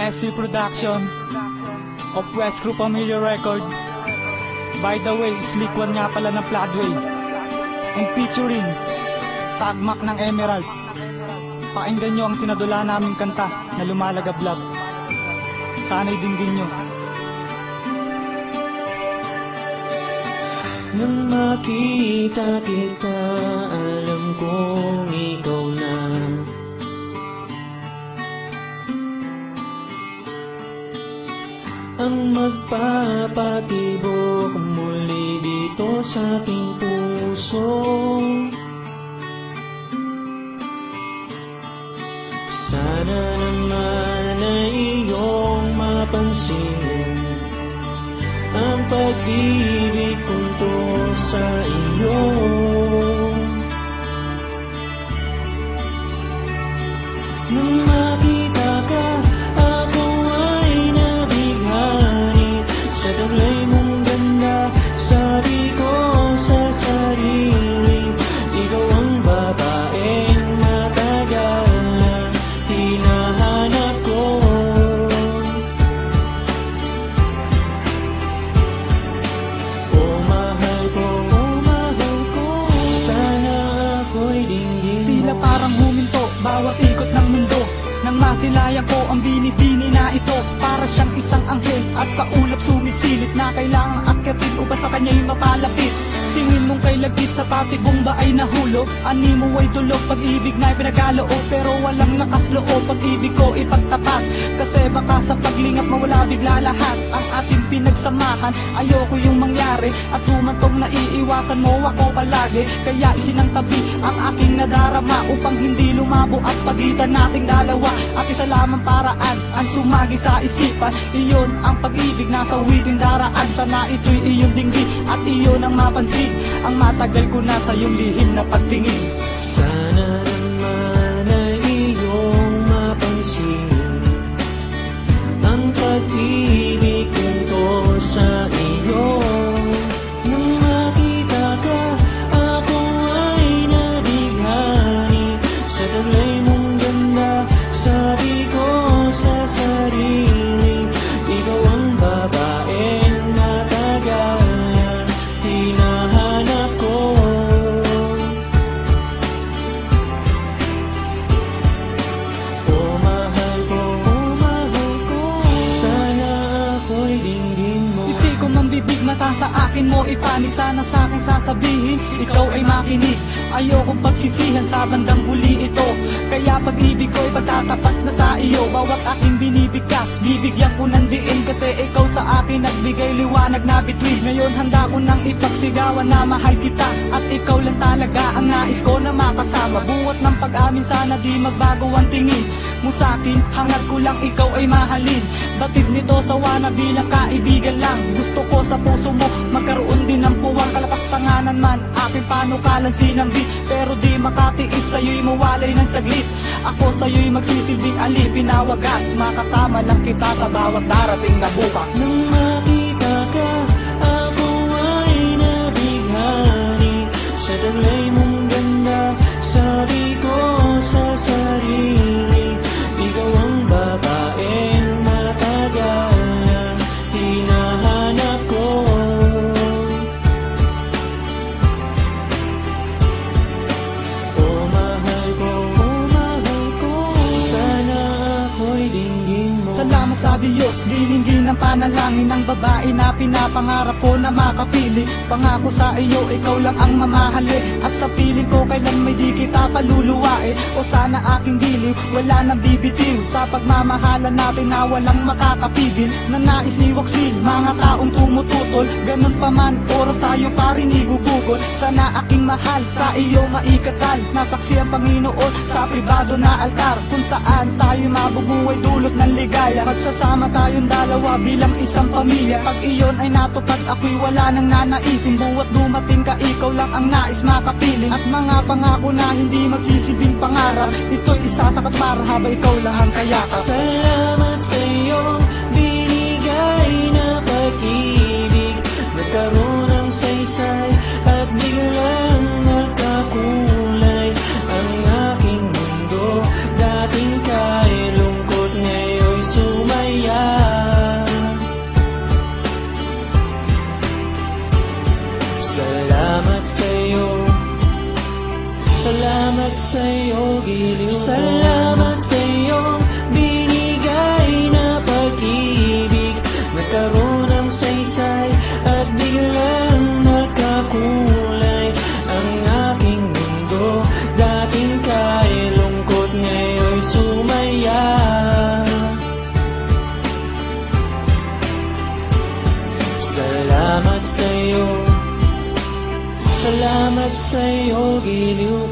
SC Production of West Group Familiar Record. By the way, Slick One nga pala ng Floodway. And featuring Tagmak ng Emerald. Pakinggan nyo ang sinadula naming kanta na Lumalagablab. Sana'y dinggin nyo. Nang makita kita, alam kong ikaw na. Ang magpapatibok muli dito sa aking puso. Sana naman ay iyong mapansin ang pag-ibig kong to sa iyo. Nang makita ka, ako ay nabighani sa taglay mong ganda. Sabi ko sa sarili, ikaw ang babaeng matagal na hinahanap ko. Parang huminto, bawat ikot ng mundo. Nang masilayan ko ang binibini na ito, para siyang isang anghel at sa ulap sumisilip na kailangang akyatin upang sa kanya'y mapalapit. Tingin mong kay lagkit sa patibong ba ay nahulog? Animo ay tulog, pag-ibig na'y pinagkaloob, pero walang lakas loob, pag-ibig ko ipagtapat. Kasi baka sa paglingap mawala bigla lahat ang ating pinagsamahan. Ayoko yung mangyari at humantong naiiwasan mo ako palagi. Kaya isinangtabi ang aking nadarama upang hindi lumabo at pagitan nating dalawa. At isa lamang paraan ang sumagi sa isipan, iyon ang pag-ibig na sa witing daraan. Sana ito'y iyong dinggin at iyon ang mapansin ang matagal ko na sa iyong lihim na pagtingin. Sana naman ay iyong mapansin ang pag-ibig ko sa iyo. Nang makita ka, ako ay nabighani sa taglay mong ganda. Sabi ko sa sarili, ikaw ang babaeng matagal na hinahanap ko. Oh mahal ko, sana ako'y dinggin mo. Hindi ko mambibig mata sa akin mo ipanig. Sana sa akin sasabihin, ikaw ay makinig. Ayokong pagsisihan sa bandang huli ito. Kaya pag-ibig ko'y pagtatapat na sa iyo. Bawat aking binibigkas, bibigyan ko ng diin. Kasi ikaw sa akin nagbigay liwanag na bituin. Ngayon handa ko nang ipagsigawan na mahal kita. At ikaw lang talaga ang nais ko na makasama. Buhat ng pag-amin, sana di magbago ang tingin mo sa'kin. Hangat ko lang ikaw ay mahalin. Batid nito sawana bilang kaibigan lang. Gusto ko sa puso mo magkaroon din ng puwang. Kalapastanganan man aking panukalan sinambi, pero di makatiis sa'yo'y mawalay ng saglit. Ako sa'yo'y magsisilbing alipin na wagas. Makasama lang kita sa bawat darating na bukas. Nang makita ka, ako ay nabighani sa taglay mong ganda. Sabi ko sa sarili, ikaw ang babaeng matagal na hinahanap ko. Oh mahal ko, sana ako'y dinggin mo. Salamat sa Diyos, dinggin ng panalangin ng babae na pinapangarap ko na makapili. Pangako sa iyo, ikaw lang ang mamahali. At sa piling ko, kailan may di kita paluluwae. O sana aking diliw, wala nang bibitiw sa pagmamahalan natin na walang makakapigil. Na nais iwaksil, mga taong tumututol. Ganun pa man, oras sa'yo pa rin igugugol. Sana aking mahal, sa iyo maikasal. Nasaksi ang Panginoon sa pribado na altar, kung saan tayo mabubuhay dulot ng ligaya. Magsasama tayong dalawa bilang isang pamilya. Pag iyon ay natupad, ako'y wala nang nanaisin. Buhat dumating ka, ikaw lang ang nais makapiling. At mga pangako na hindi magsisilbing pangarap, ito'y isasakat para habang ikaw lang ang kayakap. Salamat sa iyong binigay na pag-ibig. Nagkaroon ng saysay at biglang nakakulay ang aking mundo. Dating kay lungkot, ngayon'y sumay. sumaya. Salamat sa'yo, giliw